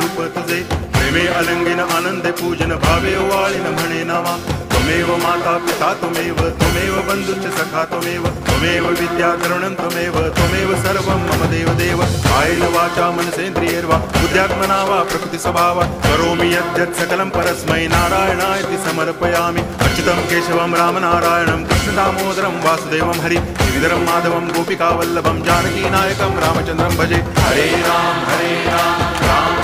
रूप तुझे प्रेमे अलंगिन आनंदे पूजन भावे वाळिन म्हणे नावा त्वमेव माता पिता त्वमेव त्वमेव बंधुश्च सखा त्वमेव विद्या तरुणं त्वमेव सर्वं मम देव कायेन वाचा मनसेन्द्रियैर्वा बुद्ध्यात्मना वा प्रकृति स्वभावात् करोमि यद्यत् सकलं परस्मै नारायणायति समर्पयामि अच्युतं केशवं रामनारायणं कृष्णदामोदरं वासुदेवं हरि श्रीधरं माधवं गोपिकावल्लभं जानकीनायकं रामचन्द्रं भजे हरे राम राम